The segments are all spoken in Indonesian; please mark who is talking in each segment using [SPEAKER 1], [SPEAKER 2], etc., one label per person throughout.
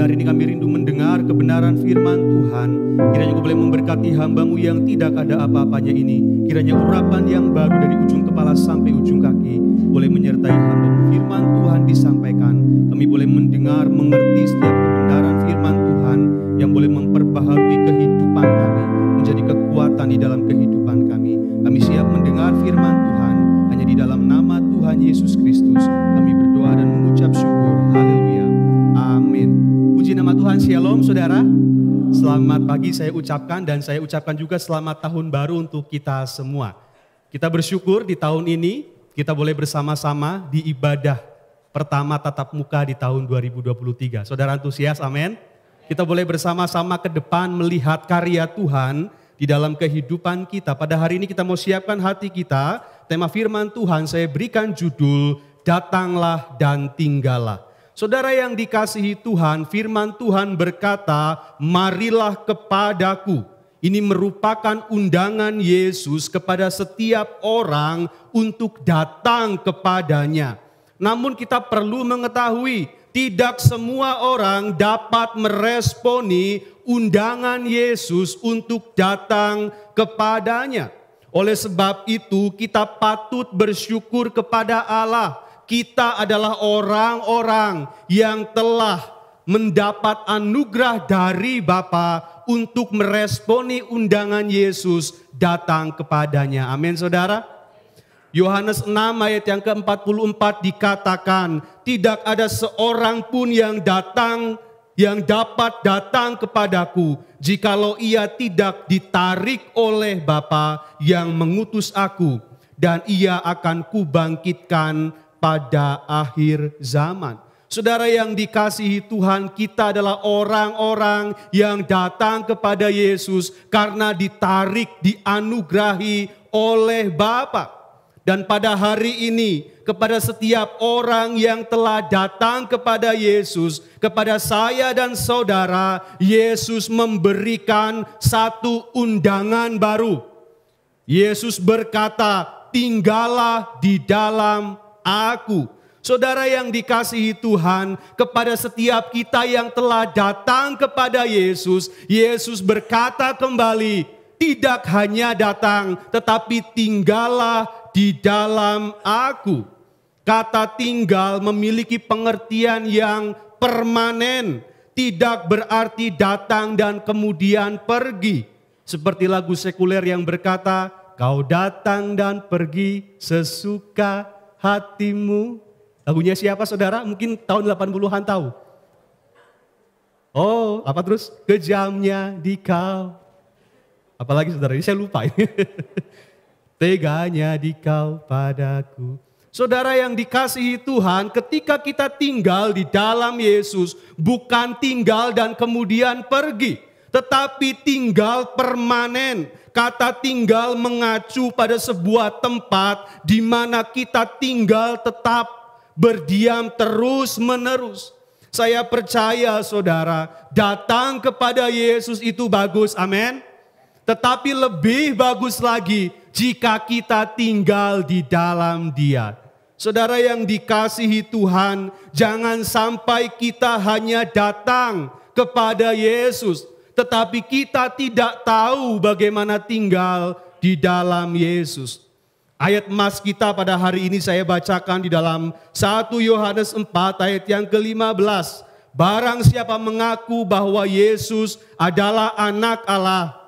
[SPEAKER 1] hari ini kami rindu mendengar kebenaran firman Tuhan. Kiranya Engkau boleh memberkati hamba-Mu yang tidak ada apa-apanya ini. Kiranya urapan yang baru dari ujung kepala sampai ujung kaki boleh menyertai hamba-Mu. Firman Tuhan disampaikan, kami boleh mendengar, mengerti setiap kebenaran firman Tuhan yang boleh memperbaharui kehidupan kami, menjadi kekuatan di dalam kehidupan kami. Kami siap mendengar firman Tuhan, hanya di dalam nama Tuhan Yesus Kristus kami berdoa dan mengucap syukur. Haleluya. Amin. Puji nama Tuhan. Shalom saudara. Selamat pagi saya ucapkan, dan saya ucapkan juga selamat tahun baru untuk kita semua. Kita bersyukur di tahun ini kita boleh bersama-sama di ibadah pertama tatap muka di tahun 2023. Saudara antusias, amin. Kita boleh bersama-sama ke depan melihat karya Tuhan di dalam kehidupan kita. Pada hari ini kita mau siapkan hati kita. Tema firman Tuhan saya berikan judul, Datanglah dan Tinggallah. Saudara yang dikasihi Tuhan, firman Tuhan berkata, marilah kepadaku. Ini merupakan undangan Yesus kepada setiap orang untuk datang kepadanya. Namun kita perlu mengetahui, tidak semua orang dapat meresponi undangan Yesus untuk datang kepadanya. Oleh sebab itu kita patut bersyukur kepada Allah. Kita adalah orang-orang yang telah mendapat anugerah dari Bapa untuk meresponi undangan Yesus datang kepadanya. Amin saudara. Yohanes 6 ayat yang ke-44 dikatakan, tidak ada seorang pun yang dapat datang kepadaku jikalau ia tidak ditarik oleh Bapa yang mengutus aku, dan ia akan kubangkitkan pada akhir zaman. Saudara yang dikasihi Tuhan, kita adalah orang-orang yang datang kepada Yesus karena ditarik, dianugerahi oleh Bapa. Dan pada hari ini, kepada setiap orang yang telah datang kepada Yesus, kepada saya dan saudara, Yesus memberikan satu undangan baru. Yesus berkata, tinggallah di dalam aku. Saudara yang dikasihi Tuhan, kepada setiap kita yang telah datang kepada Yesus, Yesus berkata kembali, tidak hanya datang, tetapi tinggallah di dalam aku. Kata tinggal memiliki pengertian yang permanen, tidak berarti datang dan kemudian pergi. Seperti lagu sekuler yang berkata, kau datang dan pergi sesuka hatimu. Lagunya siapa saudara? Mungkin tahun 80-an tahu. Oh, apa terus? Kejamnya di kau. Apalagi saudara, ini saya lupa. Teganya di kau padaku. Saudara yang dikasihi Tuhan, ketika kita tinggal di dalam Yesus, bukan tinggal dan kemudian pergi, tetapi tinggal permanen. Kata tinggal mengacu pada sebuah tempat di mana kita tinggal tetap berdiam terus menerus. Saya percaya saudara, datang kepada Yesus itu bagus, amin. Tetapi lebih bagus lagi jika kita tinggal di dalam Dia. Saudara yang dikasihi Tuhan, jangan sampai kita hanya datang kepada Yesus, tetapi kita tidak tahu bagaimana tinggal di dalam Yesus. Ayat emas kita pada hari ini saya bacakan di dalam 1 Yohanes 4 ayat yang ke-15. Barang siapa mengaku bahwa Yesus adalah anak Allah,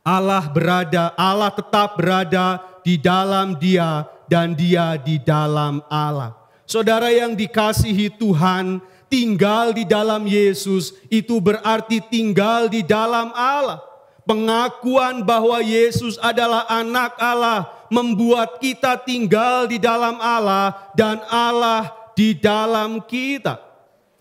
[SPEAKER 1] Allah tetap berada di dalam Dia dan Dia di dalam Allah. Saudara yang dikasihi Tuhan, tinggal di dalam Yesus itu berarti tinggal di dalam Allah. Pengakuan bahwa Yesus adalah anak Allah membuat kita tinggal di dalam Allah dan Allah di dalam kita.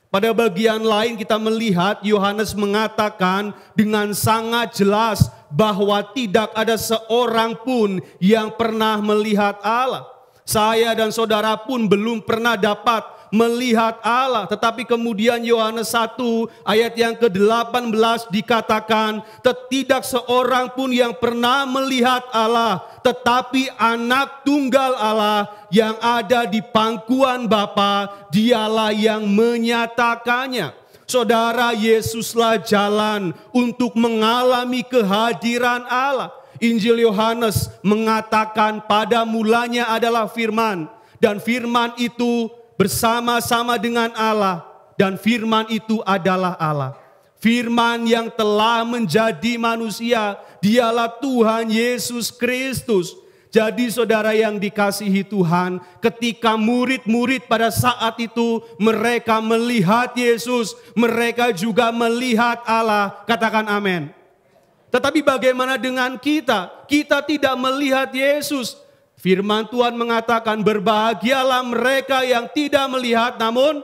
[SPEAKER 1] Pada bagian lain kita melihat Yohanes mengatakan dengan sangat jelas bahwa tidak ada seorang pun yang pernah melihat Allah. Saya dan saudara pun belum pernah dapat melihat Allah. Tetapi kemudian Yohanes 1 ayat yang ke-18 dikatakan, tidak seorang pun yang pernah melihat Allah, tetapi anak tunggal Allah yang ada di pangkuan Bapa, dialah yang menyatakannya. Saudara, Yesuslah jalan untuk mengalami kehadiran Allah. Injil Yohanes mengatakan pada mulanya adalah firman, dan firman itu bersama-sama dengan Allah, dan firman itu adalah Allah. Firman yang telah menjadi manusia, dialah Tuhan Yesus Kristus. Jadi saudara yang dikasihi Tuhan, ketika murid-murid pada saat itu mereka melihat Yesus, mereka juga melihat Allah. Katakan amin. Tetapi bagaimana dengan kita? Kita tidak melihat Yesus. Firman Tuhan mengatakan, berbahagialah mereka yang tidak melihat namun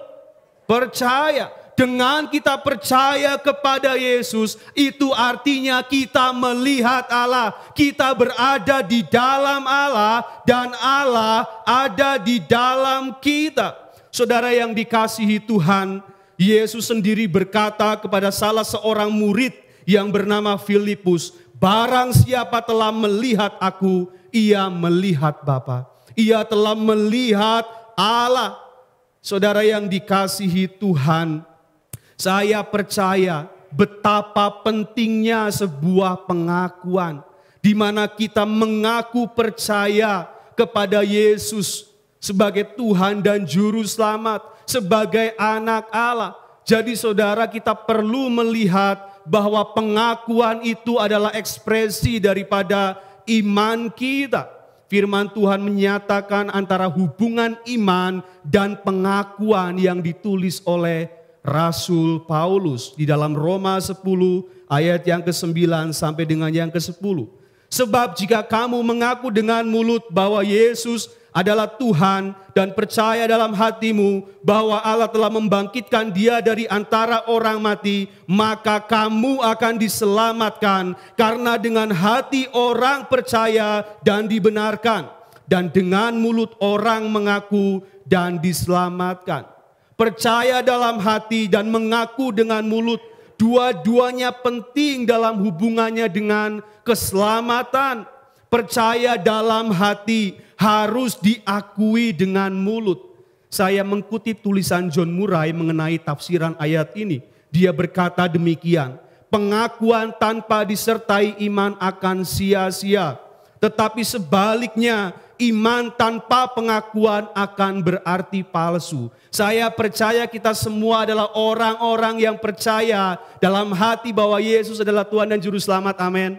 [SPEAKER 1] percaya. Dengan kita percaya kepada Yesus, itu artinya kita melihat Allah. Kita berada di dalam Allah dan Allah ada di dalam kita. Saudara yang dikasihi Tuhan, Yesus sendiri berkata kepada salah seorang murid yang bernama Filipus, barang siapa telah melihat aku, ia melihat Bapa. Ia telah melihat Allah. Saudara yang dikasihi Tuhan, saya percaya betapa pentingnya sebuah pengakuan di mana kita mengaku percaya kepada Yesus sebagai Tuhan dan Juru Selamat, sebagai anak Allah. Jadi saudara, kita perlu melihat bahwa pengakuan itu adalah ekspresi daripada iman kita. Firman Tuhan menyatakan antara hubungan iman dan pengakuan yang ditulis oleh Rasul Paulus di dalam Roma 10 ayat yang ke-9 sampai dengan yang ke-10. Sebab jika kamu mengaku dengan mulut bahwa Yesus adalah Tuhan dan percaya dalam hatimu bahwa Allah telah membangkitkan Dia dari antara orang mati, maka kamu akan diselamatkan. Karena dengan hati orang percaya dan dibenarkan, dan dengan mulut orang mengaku dan diselamatkan. Percaya dalam hati dan mengaku dengan mulut, dua-duanya penting dalam hubungannya dengan keselamatan. Percaya dalam hati harus diakui dengan mulut. Saya mengutip tulisan John Murray mengenai tafsiran ayat ini. Dia berkata demikian, pengakuan tanpa disertai iman akan sia-sia. Tetapi sebaliknya, iman tanpa pengakuan akan berarti palsu. Saya percaya kita semua adalah orang-orang yang percaya dalam hati bahwa Yesus adalah Tuhan dan Juru Selamat. Amin.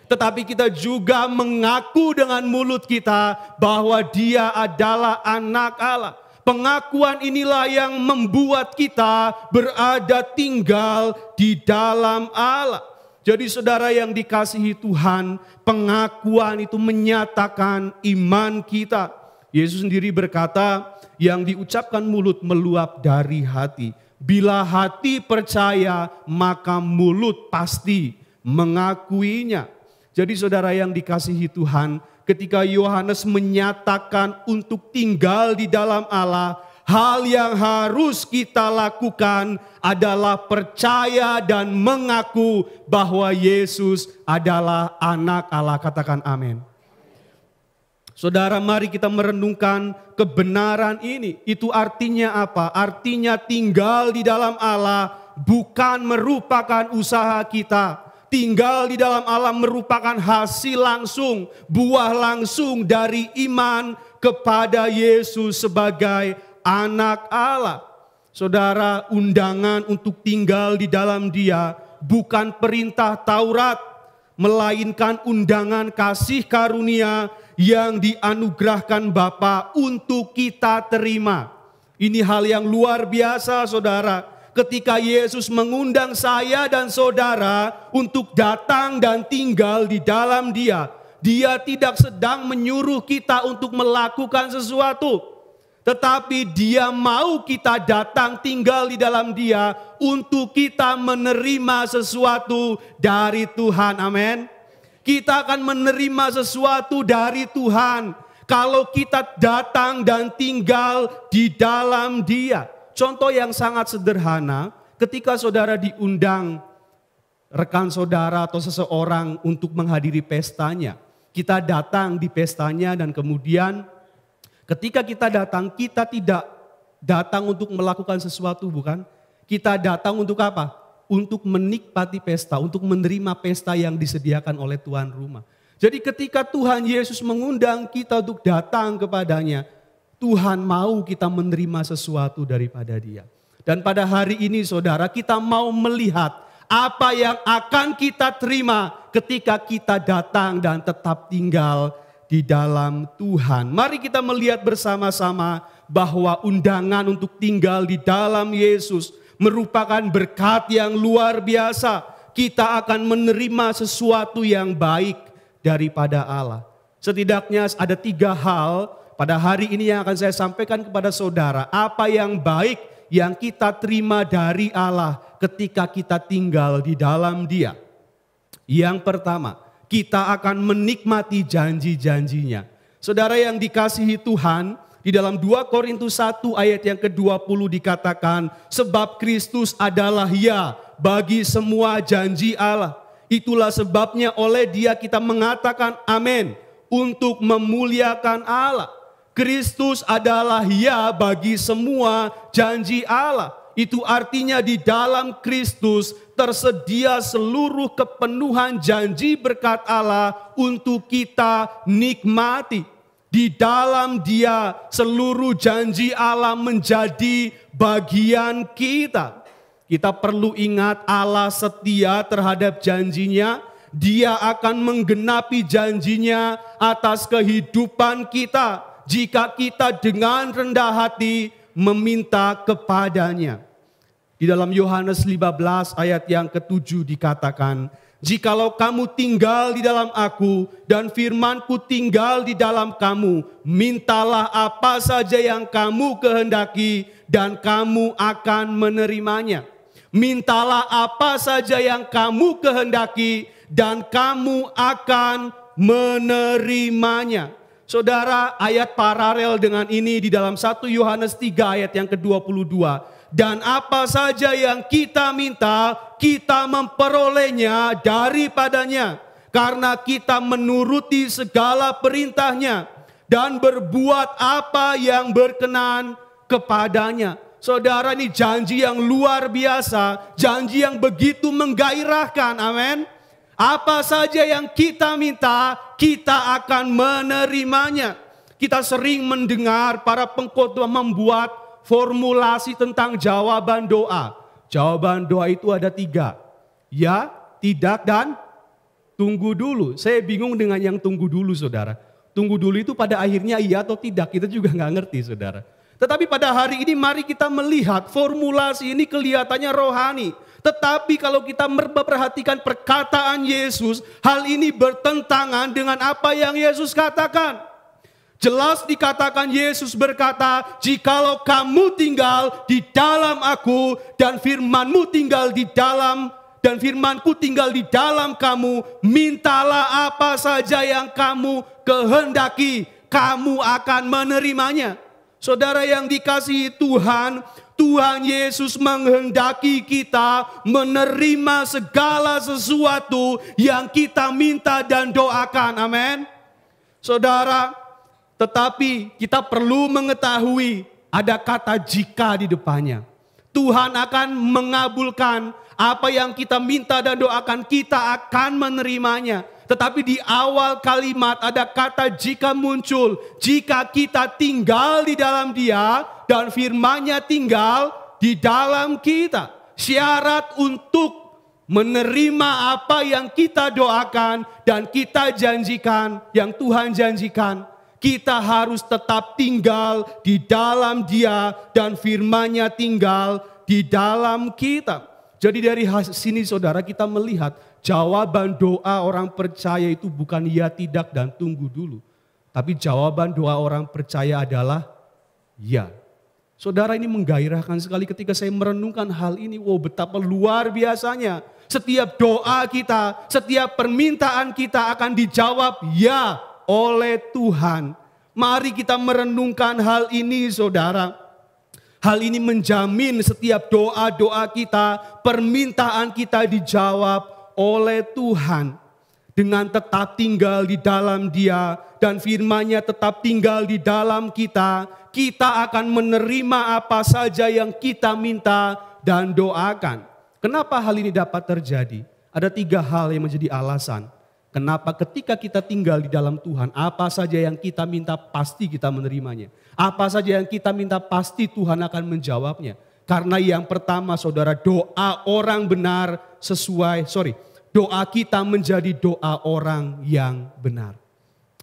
[SPEAKER 1] Tetapi kita juga mengaku dengan mulut kita bahwa Dia adalah anak Allah. Pengakuan inilah yang membuat kita berada tinggal di dalam Allah. Jadi saudara yang dikasihi Tuhan, pengakuan itu menyatakan iman kita. Yesus sendiri berkata, yang diucapkan mulut meluap dari hati. Bila hati percaya, maka mulut pasti mengakuinya. Jadi saudara yang dikasihi Tuhan, ketika Yohanes menyatakan untuk tinggal di dalam Allah, hal yang harus kita lakukan adalah percaya dan mengaku bahwa Yesus adalah anak Allah. Katakan amin. Saudara, mari kita merenungkan kebenaran ini. Itu artinya apa? Artinya tinggal di dalam Allah bukan merupakan usaha kita. Tinggal di dalam Allah merupakan hasil langsung, buah langsung dari iman kepada Yesus sebagai anak Allah. Saudara, undangan untuk tinggal di dalam Dia bukan perintah Taurat, melainkan undangan kasih karunia yang dianugerahkan Bapa untuk kita terima. Ini hal yang luar biasa, saudara. Ketika Yesus mengundang saya dan saudara untuk datang dan tinggal di dalam Dia, Dia tidak sedang menyuruh kita untuk melakukan sesuatu, tetapi Dia mau kita datang tinggal di dalam Dia untuk kita menerima sesuatu dari Tuhan. Amin. Kita akan menerima sesuatu dari Tuhan kalau kita datang dan tinggal di dalam Dia. Contoh yang sangat sederhana, ketika saudara diundang rekan saudara atau seseorang untuk menghadiri pestanya. Kita datang di pestanya dan kemudian ketika kita datang, kita tidak datang untuk melakukan sesuatu, bukan? Kita datang untuk apa? Untuk menikmati pesta, untuk menerima pesta yang disediakan oleh tuan rumah. Jadi ketika Tuhan Yesus mengundang kita untuk datang kepadanya, Tuhan mau kita menerima sesuatu daripada Dia. Dan pada hari ini saudara, kita mau melihat apa yang akan kita terima ketika kita datang dan tetap tinggal di dalam Tuhan. Mari kita melihat bersama-sama bahwa undangan untuk tinggal di dalam Yesus merupakan berkat yang luar biasa. Kita akan menerima sesuatu yang baik daripada Allah. Setidaknya ada 3 hal pada hari ini yang akan saya sampaikan kepada saudara. Apa yang baik yang kita terima dari Allah ketika kita tinggal di dalam Dia. Yang pertama, kita akan menikmati janji-janjinya. Saudara yang dikasihi Tuhan, di dalam 2 Korintus 1 ayat yang ke-20 dikatakan, sebab Kristus adalah ya bagi semua janji Allah. Itulah sebabnya oleh Dia kita mengatakan amin untuk memuliakan Allah. Kristus adalah ya bagi semua janji Allah. Itu artinya di dalam Kristus tersedia seluruh kepenuhan janji berkat Allah untuk kita nikmati. Di dalam Dia seluruh janji Allah menjadi bagian kita. Kita perlu ingat Allah setia terhadap janjinya. Dia akan menggenapi janjinya atas kehidupan kita jika kita dengan rendah hati meminta kepadanya. Di dalam Yohanes 15 ayat yang ke-7 dikatakan, jikalau kamu tinggal di dalam aku dan firmanku tinggal di dalam kamu, mintalah apa saja yang kamu kehendaki dan kamu akan menerimanya. Mintalah apa saja yang kamu kehendaki dan kamu akan menerimanya. Saudara, ayat paralel dengan ini di dalam 1 Yohanes 3 ayat yang ke-22. Dan apa saja yang kita minta, kita memperolehnya daripadanya. Karena kita menuruti segala perintahnya dan berbuat apa yang berkenan kepadanya. Saudara, ini janji yang luar biasa, janji yang begitu menggairahkan, amin. Apa saja yang kita minta, kita akan menerimanya. Kita sering mendengar para pengkhotbah membuat formulasi tentang jawaban doa. Jawaban doa itu ada 3. Ya, tidak, dan tunggu dulu. Saya bingung dengan yang tunggu dulu, saudara. Tunggu dulu itu pada akhirnya iya atau tidak, kita juga nggak ngerti, saudara. Tetapi pada hari ini mari kita melihat formulasi ini kelihatannya rohani. Tetapi kalau kita memperhatikan perkataan Yesus, hal ini bertentangan dengan apa yang Yesus katakan. Jelas dikatakan Yesus berkata, jikalau kamu tinggal di dalam aku dan firmanmu tinggal di dalam dan firmanku tinggal di dalam kamu, mintalah apa saja yang kamu kehendaki, kamu akan menerimanya. Saudara yang dikasihi Tuhan, Tuhan Yesus menghendaki kita menerima segala sesuatu yang kita minta dan doakan. Amin. Saudara, tetapi kita perlu mengetahui ada kata jika di depannya. Tuhan akan mengabulkan apa yang kita minta dan doakan, kita akan menerimanya. Tetapi di awal kalimat ada kata jika muncul. Jika kita tinggal di dalam Dia dan firman-Nya tinggal di dalam kita. Syarat untuk menerima apa yang kita doakan dan kita janjikan, yang Tuhan janjikan. Kita harus tetap tinggal di dalam Dia dan firman-Nya tinggal di dalam kita. Jadi dari sini saudara kita melihat jawaban doa orang percaya itu bukan ya tidak dan tunggu dulu. Tapi jawaban doa orang percaya adalah ya. Saudara, ini menggairahkan sekali ketika saya merenungkan hal ini. Wow, betapa luar biasanya. Setiap doa kita, setiap permintaan kita akan dijawab ya oleh Tuhan. Mari kita merenungkan hal ini saudara. Hal ini menjamin setiap doa-doa kita, permintaan kita dijawab oleh Tuhan. Dengan tetap tinggal di dalam Dia dan firman-Nya tetap tinggal di dalam kita, kita akan menerima apa saja yang kita minta dan doakan. Kenapa hal ini dapat terjadi? Ada 3 hal yang menjadi alasan. Kenapa ketika kita tinggal di dalam Tuhan, apa saja yang kita minta pasti kita menerimanya. Apa saja yang kita minta pasti Tuhan akan menjawabnya. Karena yang pertama saudara, doa orang benar doa kita menjadi doa orang yang benar.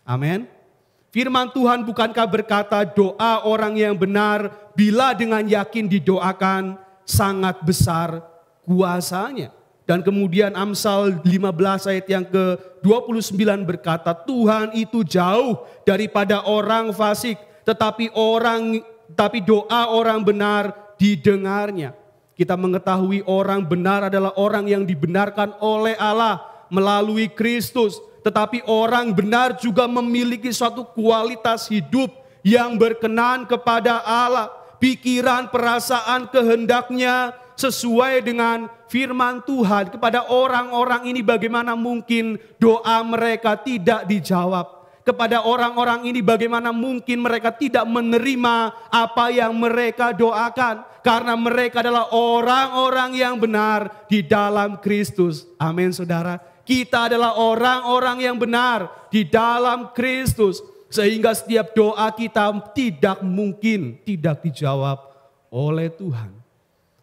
[SPEAKER 1] Amin. Firman Tuhan bukankah berkata doa orang yang benar bila dengan yakin didoakan sangat besar kuasanya. Dan kemudian Amsal 15 ayat yang ke-29 berkata, Tuhan itu jauh daripada orang fasik, tetapi doa orang benar didengarnya. Kita mengetahui orang benar adalah orang yang dibenarkan oleh Allah melalui Kristus. Tetapi orang benar juga memiliki suatu kualitas hidup yang berkenan kepada Allah. Pikiran, perasaan, kehendaknya sesuai dengan firman Tuhan. Kepada orang-orang ini bagaimana mungkin doa mereka tidak dijawab. Kepada orang-orang ini bagaimana mungkin mereka tidak menerima apa yang mereka doakan. Karena mereka adalah orang-orang yang benar di dalam Kristus. Amin saudara. Kita adalah orang-orang yang benar di dalam Kristus. Sehingga setiap doa kita tidak mungkin tidak dijawab oleh Tuhan.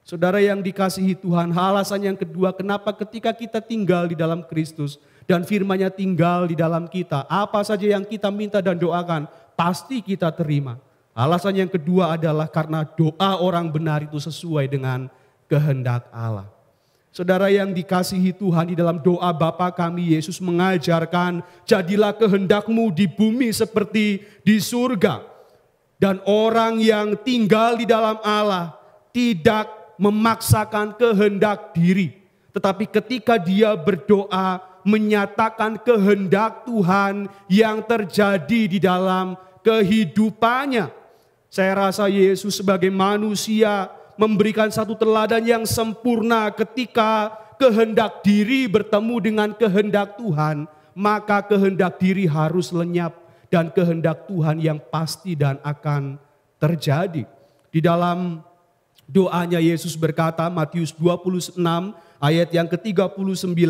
[SPEAKER 1] Saudara yang dikasihi Tuhan, alasan yang kedua kenapa ketika kita tinggal di dalam Kristus dan firman-Nya tinggal di dalam kita, apa saja yang kita minta dan doakan pasti kita terima. Alasan yang kedua adalah karena doa orang benar itu sesuai dengan kehendak Allah. Saudara yang dikasihi Tuhan, di dalam doa Bapa kami Yesus mengajarkan, jadilah kehendak-Mu di bumi seperti di surga. Dan orang yang tinggal di dalam Allah tidak memaksakan kehendak diri. Tetapi ketika dia berdoa, menyatakan kehendak Tuhan yang terjadi di dalam kehidupannya. Saya rasa Yesus sebagai manusia memberikan satu teladan yang sempurna ketika kehendak diri bertemu dengan kehendak Tuhan. Maka kehendak diri harus lenyap dan kehendak Tuhan yang pasti dan akan terjadi. Di dalam doanya Yesus berkata, Matius 26 ayat yang ke-39,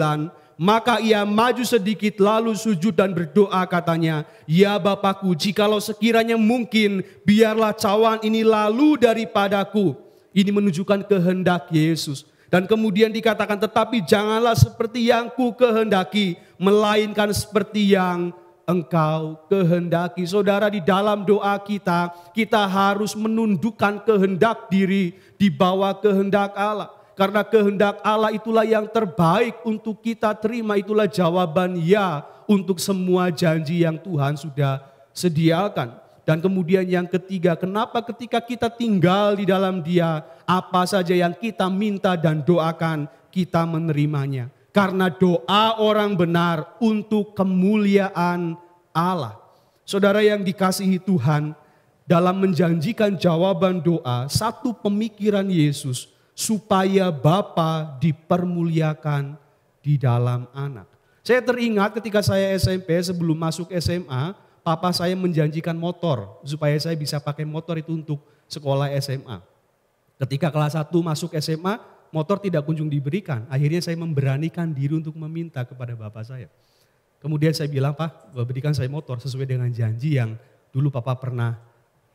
[SPEAKER 1] maka ia maju sedikit lalu sujud dan berdoa katanya, ya Bapakku, jikalau sekiranya mungkin biarlah cawan ini lalu daripadaku. Ini menunjukkan kehendak Yesus. Dan kemudian dikatakan, tetapi janganlah seperti yang ku kehendaki, melainkan seperti yang Engkau kehendaki. Saudara, di dalam doa kita harus menundukkan kehendak diri di bawah kehendak Allah. Karena kehendak Allah itulah yang terbaik untuk kita terima. Itulah jawaban ya untuk semua janji yang Tuhan sudah sediakan. Dan kemudian yang ketiga, kenapa ketika kita tinggal di dalam Dia, apa saja yang kita minta dan doakan, kita menerimanya. Karena doa orang benar untuk kemuliaan Allah. Saudara yang dikasihi Tuhan, dalam menjanjikan jawaban doa, satu pemikiran Yesus, supaya Bapa dipermuliakan di dalam anak. Saya teringat ketika saya SMP, sebelum masuk SMA, papa saya menjanjikan motor, supaya saya bisa pakai motor itu untuk sekolah SMA. Ketika kelas 1 masuk SMA, motor tidak kunjung diberikan. Akhirnya saya memberanikan diri untuk meminta kepada bapak saya. Kemudian saya bilang, Pak, berikan saya motor sesuai dengan janji yang dulu papa pernah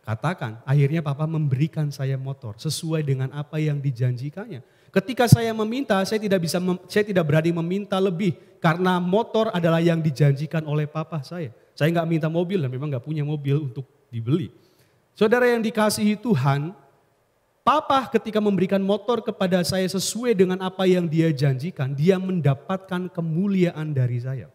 [SPEAKER 1] katakan. Akhirnya papa memberikan saya motor sesuai dengan apa yang dijanjikannya. Ketika saya meminta, saya tidak berani meminta lebih. Karena motor adalah yang dijanjikan oleh papa saya. Saya nggak minta mobil dan memang nggak punya mobil untuk dibeli. Saudara yang dikasihi Tuhan, papa ketika memberikan motor kepada saya sesuai dengan apa yang dia janjikan, dia mendapatkan kemuliaan dari saya.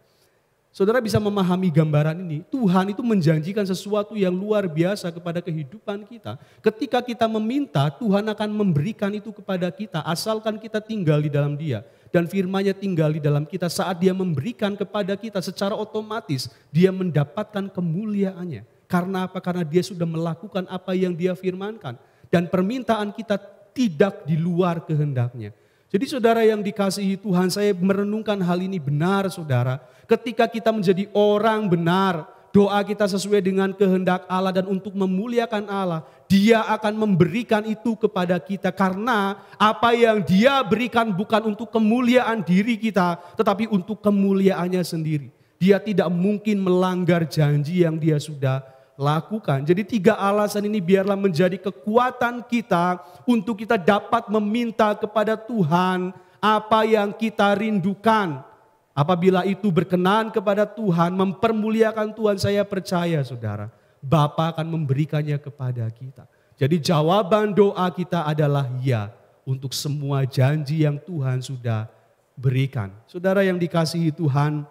[SPEAKER 1] Saudara bisa memahami gambaran ini, Tuhan itu menjanjikan sesuatu yang luar biasa kepada kehidupan kita. Ketika kita meminta, Tuhan akan memberikan itu kepada kita, asalkan kita tinggal di dalam Dia. Dan firman-Nya tinggal di dalam kita, saat Dia memberikan kepada kita secara otomatis, Dia mendapatkan kemuliaannya. Karena apa? Karena Dia sudah melakukan apa yang Dia firmankan. Dan permintaan kita tidak di luar kehendaknya. Jadi saudara yang dikasihi Tuhan, saya merenungkan hal ini benar saudara. Ketika kita menjadi orang benar, doa kita sesuai dengan kehendak Allah dan untuk memuliakan Allah, Dia akan memberikan itu kepada kita. Karena apa yang Dia berikan bukan untuk kemuliaan diri kita, tetapi untuk kemuliaannya sendiri. Dia tidak mungkin melanggar janji yang Dia sudah lakukan. Jadi 3 alasan ini biarlah menjadi kekuatan kita untuk kita dapat meminta kepada Tuhan apa yang kita rindukan. Apabila itu berkenan kepada Tuhan, mempermuliakan Tuhan, saya percaya saudara, Bapa akan memberikannya kepada kita. Jadi jawaban doa kita adalah ya untuk semua janji yang Tuhan sudah berikan. Saudara yang dikasihi Tuhan,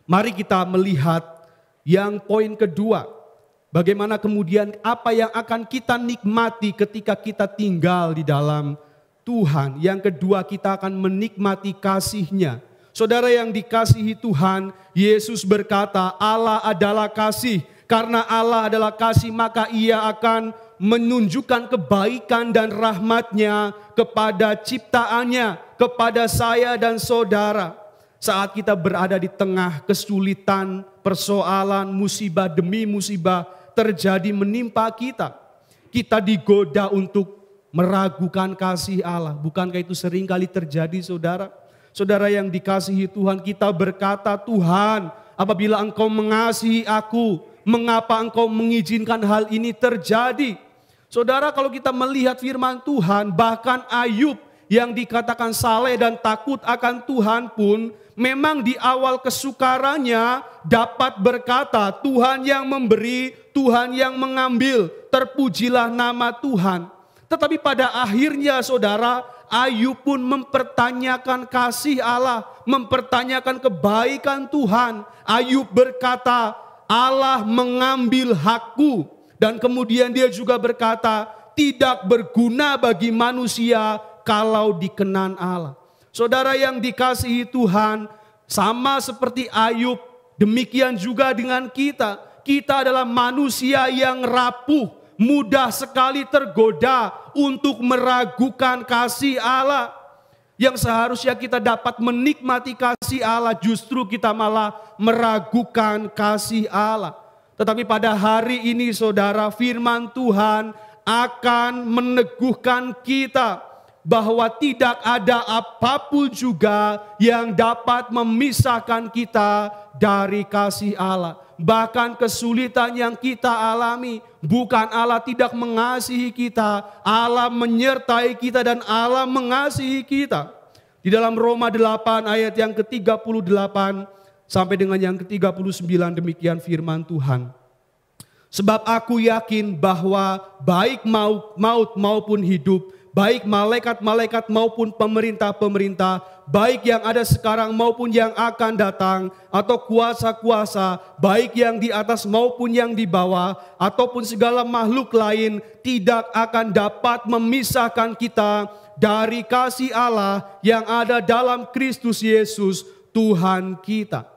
[SPEAKER 1] mari kita melihat yang poin kedua. Bagaimana kemudian apa yang akan kita nikmati ketika kita tinggal di dalam Tuhan. Yang kedua, kita akan menikmati kasih-Nya. Saudara yang dikasihi Tuhan, Yesus berkata, Allah adalah kasih. Karena Allah adalah kasih, maka Ia akan menunjukkan kebaikan dan rahmat-Nya kepada ciptaannya, kepada saya dan saudara. Saat kita berada di tengah kesulitan, persoalan, musibah demi musibah terjadi menimpa kita. Kita digoda untuk meragukan kasih Allah. Bukankah itu seringkali terjadi saudara? Saudara yang dikasihi Tuhan, kita berkata, Tuhan, apabila Engkau mengasihi aku, mengapa Engkau mengizinkan hal ini terjadi? Saudara, kalau kita melihat firman Tuhan, bahkan Ayub yang dikatakan saleh dan takut akan Tuhan pun, memang di awal kesukarannya dapat berkata, Tuhan yang memberi, Tuhan yang mengambil, terpujilah nama Tuhan. Tetapi pada akhirnya saudara, Ayub pun mempertanyakan kasih Allah, mempertanyakan kebaikan Tuhan. Ayub berkata, Allah mengambil hakku. Dan kemudian dia juga berkata, tidak berguna bagi manusia kalau dikenan Allah. Saudara yang dikasihi Tuhan, sama seperti Ayub, demikian juga dengan kita. Kita adalah manusia yang rapuh, mudah sekali tergoda untuk meragukan kasih Allah. Yang seharusnya kita dapat menikmati kasih Allah, justru kita malah meragukan kasih Allah. Tetapi pada hari ini saudara, firman Tuhan akan meneguhkan kita bahwa tidak ada apapun juga yang dapat memisahkan kita dari kasih Allah. Bahkan kesulitan yang kita alami, bukan Allah tidak mengasihi kita, Allah menyertai kita dan Allah mengasihi kita. Di dalam Roma 8 ayat yang ke-38 sampai dengan yang ke-39 demikian firman Tuhan. Sebab aku yakin bahwa baik maut maupun hidup, baik malaikat-malaikat maupun pemerintah-pemerintah, baik yang ada sekarang maupun yang akan datang, atau kuasa-kuasa, baik yang di atas maupun yang di bawah, ataupun segala makhluk lain, tidak akan dapat memisahkan kita dari kasih Allah yang ada dalam Kristus Yesus, Tuhan kita.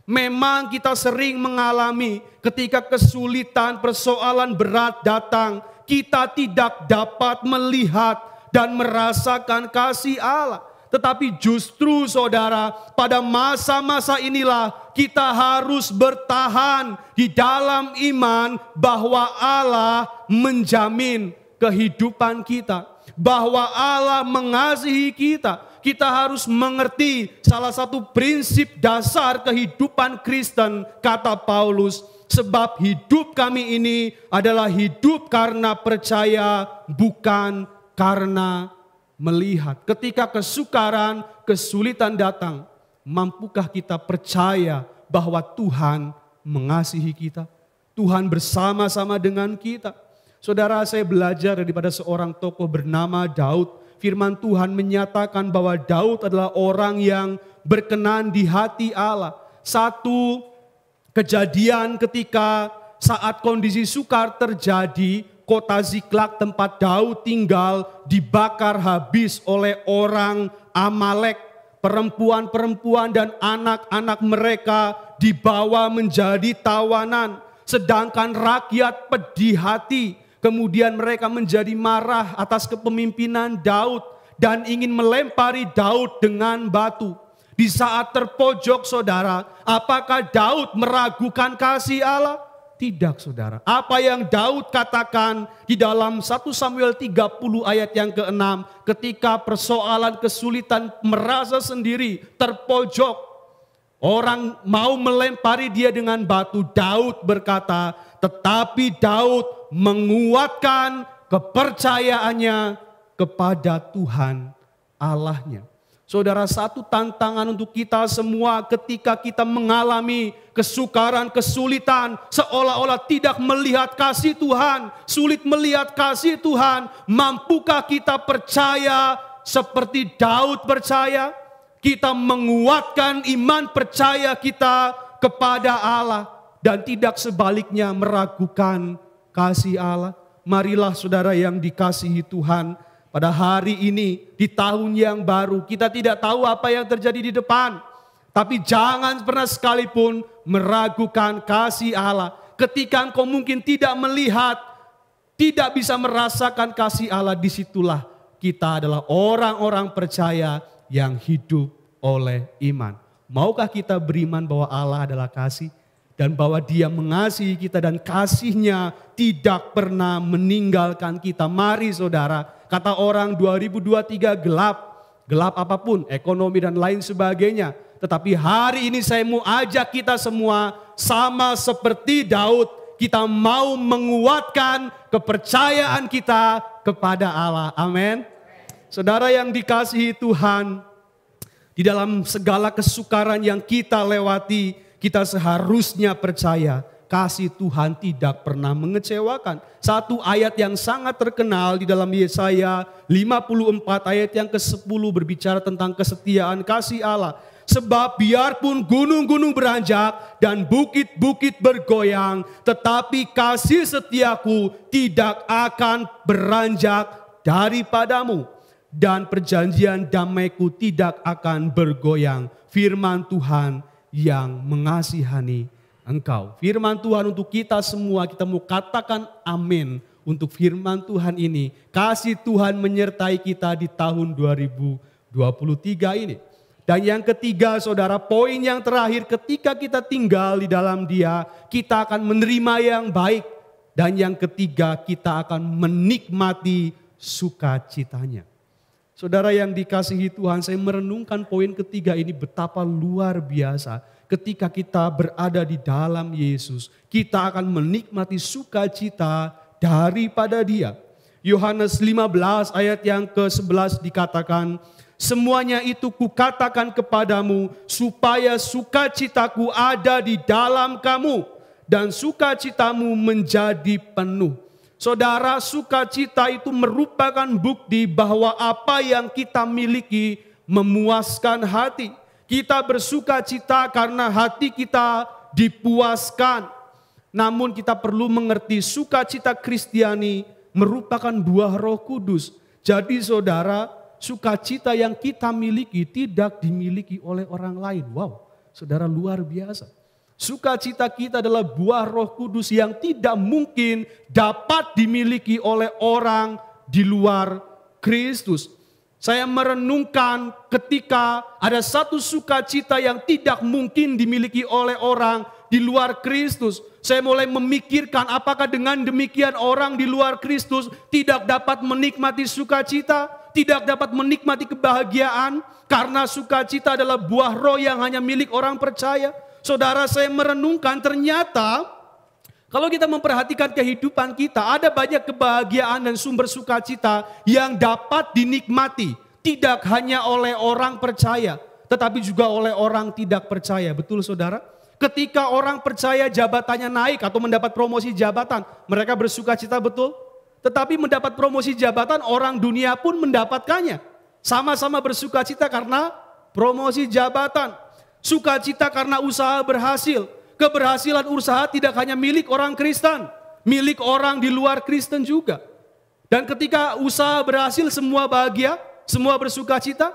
[SPEAKER 1] Memang kita sering mengalami ketika kesulitan, persoalan berat datang, kita tidak dapat melihat dan merasakan kasih Allah. Tetapi justru saudara, pada masa-masa inilah kita harus bertahan di dalam iman bahwa Allah menjamin kehidupan kita, bahwa Allah mengasihi kita. Kita harus mengerti salah satu prinsip dasar kehidupan Kristen, kata Paulus, sebab hidup kami ini adalah hidup karena percaya, bukan karena melihat. Ketika kesukaran, kesulitan datang, mampukah kita percaya bahwa Tuhan mengasihi kita? Tuhan bersama-sama dengan kita. Saudara, saya belajar daripada seorang tokoh bernama Daud. Firman Tuhan menyatakan bahwa Daud adalah orang yang berkenan di hati Allah. Satu kejadian ketika saat kondisi sukar terjadi, kota Ziklag tempat Daud tinggal dibakar habis oleh orang Amalek. Perempuan-perempuan dan anak-anak mereka dibawa menjadi tawanan. Sedangkan rakyat pedih hati. Kemudian mereka menjadi marah atas kepemimpinan Daud dan ingin melempari Daud dengan batu. Di saat terpojok saudara, apakah Daud meragukan kasih Allah? Tidak saudara. Apa yang Daud katakan di dalam 1 Samuel 30 ayat yang ke-6. Ketika persoalan kesulitan merasa sendiri terpojok. Orang mau melempari dia dengan batu. Daud berkata, tetapi Daud menguatkan kepercayaannya kepada Tuhan Allahnya. Saudara, satu tantangan untuk kita semua ketika kita mengalami kesukaran, kesulitan, seolah-olah tidak melihat kasih Tuhan, sulit melihat kasih Tuhan. Mampukah kita percaya seperti Daud percaya? Kita menguatkan iman percaya kita kepada Allah dan tidak sebaliknya meragukan kasih Allah. Marilah saudara yang dikasihi Tuhan, pada hari ini, di tahun yang baru, kita tidak tahu apa yang terjadi di depan. Tapi jangan pernah sekalipun meragukan kasih Allah. Ketika engkau mungkin tidak melihat, tidak bisa merasakan kasih Allah, disitulah kita adalah orang-orang percaya yang hidup oleh iman. Maukah kita beriman bahwa Allah adalah kasih? Dan bahwa dia mengasihi kita dan kasihnya tidak pernah meninggalkan kita. Mari saudara, kata orang 2023 gelap. Gelap apapun, ekonomi dan lain sebagainya. Tetapi hari ini saya mau ajak kita semua sama seperti Daud. Kita mau menguatkan kepercayaan kita kepada Allah. Amin. Saudara yang dikasihi Tuhan, di dalam segala kesukaran yang kita lewati, kita seharusnya percaya kasih Tuhan tidak pernah mengecewakan. Satu ayat yang sangat terkenal di dalam Yesaya 54 ayat yang ke-10 berbicara tentang kesetiaan kasih Allah. Sebab biarpun gunung-gunung beranjak dan bukit-bukit bergoyang, tetapi kasih setiaku tidak akan beranjak daripadamu. Dan perjanjian damaiku tidak akan bergoyang. Firman Tuhan yang mengasihani engkau. Firman Tuhan untuk kita semua, kita mau katakan amin untuk firman Tuhan ini. Kasih Tuhan menyertai kita di tahun 2023 ini. Dan yang ketiga saudara, poin yang terakhir, ketika kita tinggal di dalam Dia, kita akan menerima yang baik. Dan yang ketiga, kita akan menikmati sukacitanya. Saudara yang dikasihi Tuhan, saya merenungkan poin ketiga ini betapa luar biasa. Ketika kita berada di dalam Yesus, kita akan menikmati sukacita daripada Dia. Yohanes 15 ayat yang ke-11 dikatakan, semuanya itu kukatakan kepadamu supaya sukacitaku ada di dalam kamu dan sukacitamu menjadi penuh. Saudara, sukacita itu merupakan bukti bahwa apa yang kita miliki memuaskan hati. Kita bersukacita karena hati kita dipuaskan. Namun kita perlu mengerti sukacita Kristiani merupakan buah Roh Kudus. Jadi saudara, sukacita yang kita miliki tidak dimiliki oleh orang lain. Wow, saudara, luar biasa. Sukacita kita adalah buah Roh Kudus yang tidak mungkin dapat dimiliki oleh orang di luar Kristus. Saya merenungkan ketika ada satu sukacita yang tidak mungkin dimiliki oleh orang di luar Kristus. Saya mulai memikirkan apakah dengan demikian orang di luar Kristus tidak dapat menikmati sukacita, tidak dapat menikmati kebahagiaan, karena sukacita adalah buah roh yang hanya milik orang percaya. Saudara, saya merenungkan ternyata kalau kita memperhatikan kehidupan kita, ada banyak kebahagiaan dan sumber sukacita yang dapat dinikmati. Tidak hanya oleh orang percaya, tetapi juga oleh orang tidak percaya. Betul saudara? Ketika orang percaya jabatannya naik atau mendapat promosi jabatan, mereka bersukacita betul. Tetapi mendapat promosi jabatan, orang dunia pun mendapatkannya. Sama-sama bersukacita karena promosi jabatan. Sukacita karena usaha berhasil. Keberhasilan usaha tidak hanya milik orang Kristen, milik orang di luar Kristen juga. Dan ketika usaha berhasil, semua bahagia, semua bersukacita,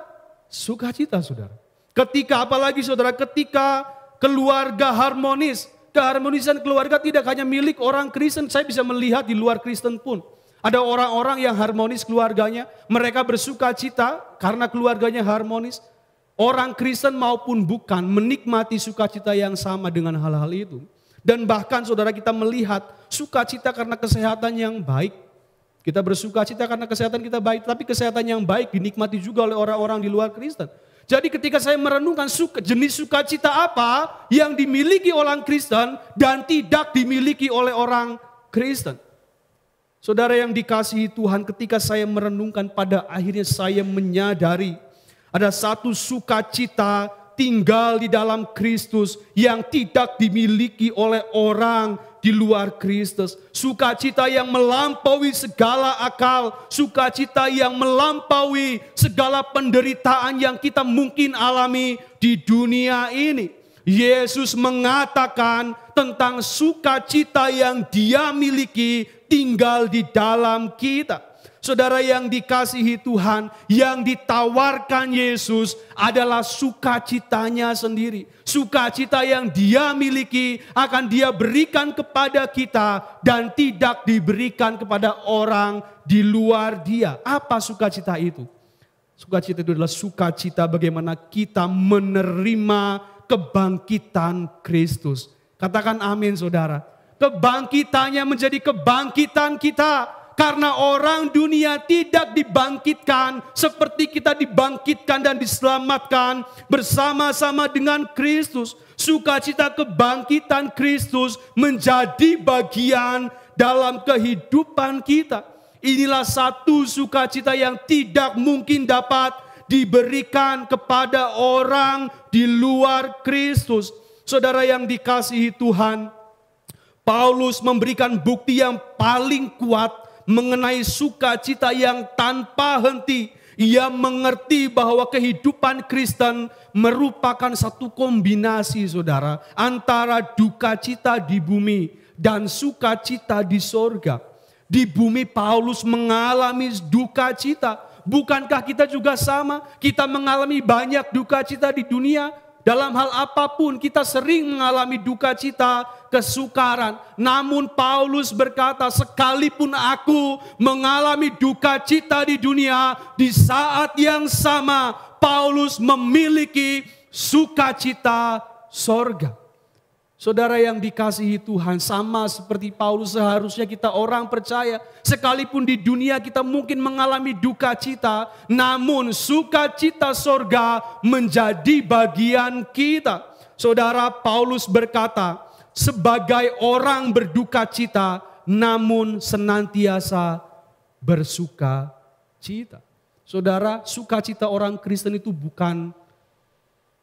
[SPEAKER 1] sukacita saudara. Ketika apalagi saudara, ketika keluarga harmonis, keharmonisan keluarga tidak hanya milik orang Kristen, saya bisa melihat di luar Kristen pun. Ada orang-orang yang harmonis keluarganya, mereka bersukacita karena keluarganya harmonis. Orang Kristen maupun bukan menikmati sukacita yang sama dengan hal-hal itu. Dan bahkan saudara kita melihat sukacita karena kesehatan yang baik. Kita bersukacita karena kesehatan kita baik, tapi kesehatan yang baik dinikmati juga oleh orang-orang di luar Kristen. Jadi ketika saya merenungkan jenis sukacita apa yang dimiliki orang Kristen dan tidak dimiliki oleh orang Kristen. Saudara yang dikasihi Tuhan, ketika saya merenungkan pada akhirnya saya menyadari ada satu sukacita tinggal di dalam Kristus yang tidak dimiliki oleh orang di luar Kristus. Sukacita yang melampaui segala akal, sukacita yang melampaui segala penderitaan yang kita mungkin alami di dunia ini. Yesus mengatakan tentang sukacita yang Dia miliki tinggal di dalam kita. Saudara yang dikasihi Tuhan, yang ditawarkan Yesus adalah sukacitanya sendiri. Sukacita yang Dia miliki akan Dia berikan kepada kita dan tidak diberikan kepada orang di luar Dia. Apa sukacita itu? Sukacita itu adalah sukacita bagaimana kita menerima kebangkitan Kristus. Katakan amin saudara. Kebangkitannya menjadi kebangkitan kita. Karena orang dunia tidak dibangkitkan seperti kita dibangkitkan dan diselamatkan bersama-sama dengan Kristus. Sukacita kebangkitan Kristus menjadi bagian dalam kehidupan kita. Inilah satu sukacita yang tidak mungkin dapat diberikan kepada orang di luar Kristus. Saudara yang dikasihi Tuhan, Paulus memberikan bukti yang paling kuat mengenai sukacita yang tanpa henti. Ia mengerti bahwa kehidupan Kristen merupakan satu kombinasi saudara. Antara duka cita di bumi dan sukacita di sorga. Di bumi Paulus mengalami duka cita. Bukankah kita juga sama? Kita mengalami banyak duka cita di dunia. Dalam hal apapun kita sering mengalami duka cita, kesukaran. Namun Paulus berkata, sekalipun aku mengalami duka cita di dunia, di saat yang sama Paulus memiliki sukacita sorga. Saudara yang dikasihi Tuhan, sama seperti Paulus seharusnya kita orang percaya. Sekalipun di dunia kita mungkin mengalami duka cita, namun sukacita sorga menjadi bagian kita. Saudara, Paulus berkata, sebagai orang berduka cita, namun senantiasa bersuka cita. Saudara, sukacita orang Kristen itu bukan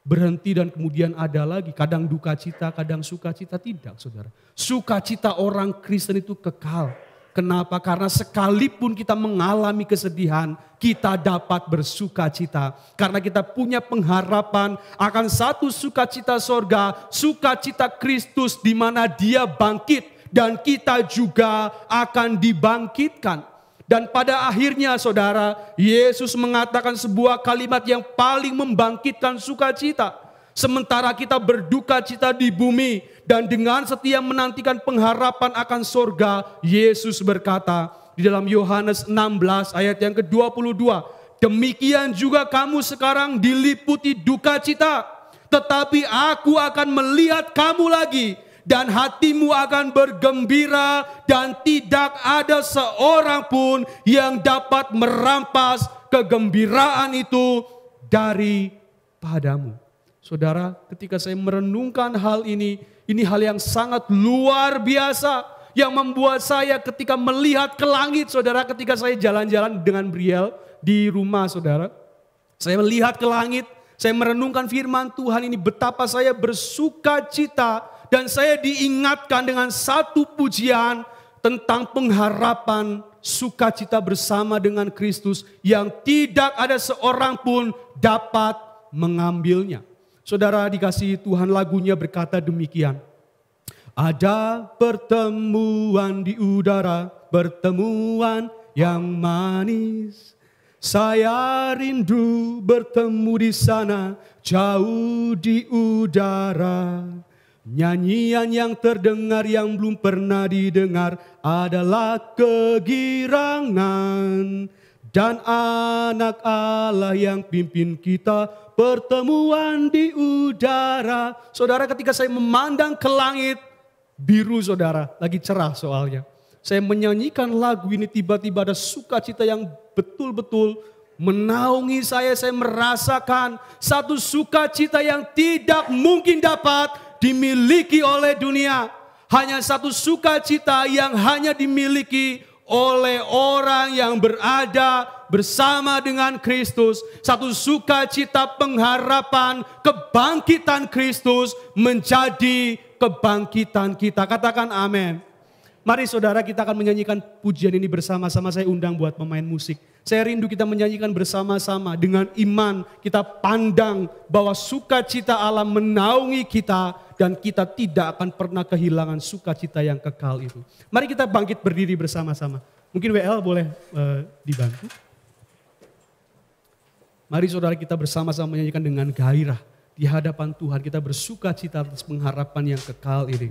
[SPEAKER 1] berhenti dan kemudian ada lagi. Kadang duka cita, kadang sukacita. Tidak saudara. Sukacita orang Kristen itu kekal. Kenapa? Karena sekalipun kita mengalami kesedihan, kita dapat bersukacita. Karena kita punya pengharapan akan satu sukacita sorga, sukacita Kristus di mana Dia bangkit. Dan kita juga akan dibangkitkan. Dan pada akhirnya saudara, Yesus mengatakan sebuah kalimat yang paling membangkitkan sukacita. Sementara kita berduka cita di bumi dan dengan setia menantikan pengharapan akan sorga, Yesus berkata di dalam Yohanes 16 ayat yang ke-22. Demikian juga kamu sekarang diliputi duka cita, tetapi aku akan melihat kamu lagi. Dan hatimu akan bergembira dan tidak ada seorang pun yang dapat merampas kegembiraan itu daripadamu. Saudara, ketika saya merenungkan hal ini hal yang sangat luar biasa. Yang membuat saya ketika melihat ke langit, saudara, ketika saya jalan-jalan dengan Briel di rumah saudara. Saya melihat ke langit, saya merenungkan firman Tuhan ini, betapa saya bersuka cita. Dan saya diingatkan dengan satu pujian tentang pengharapan sukacita bersama dengan Kristus yang tidak ada seorang pun dapat mengambilnya. Saudara dikasihi Tuhan, lagunya berkata demikian. Ada pertemuan di udara, pertemuan yang manis. Saya rindu bertemu di sana, jauh di udara. Nyanyian yang terdengar yang belum pernah didengar adalah kegirangan dan anak Allah yang pimpin kita, pertemuan di udara. Saudara, ketika saya memandang ke langit, biru saudara, lagi cerah soalnya. Saya menyanyikan lagu ini, tiba-tiba ada sukacita yang betul-betul menaungi saya merasakan satu sukacita yang tidak mungkin dapat dimiliki oleh dunia. Hanya satu sukacita yang hanya dimiliki oleh orang yang berada bersama dengan Kristus. Satu sukacita pengharapan kebangkitan Kristus menjadi kebangkitan kita. Katakan amin. Mari saudara, kita akan menyanyikan pujian ini bersama-sama. Saya undang buat pemain musik. Saya rindu kita menyanyikan bersama-sama dengan iman. Kita pandang bahwa sukacita Allah menaungi kita dan kita tidak akan pernah kehilangan sukacita yang kekal itu. Mari kita bangkit berdiri bersama-sama. Mungkin WL boleh dibantu. Mari saudara, kita bersama-sama menyanyikan dengan gairah di hadapan Tuhan. Kita bersukacita atas pengharapan yang kekal ini.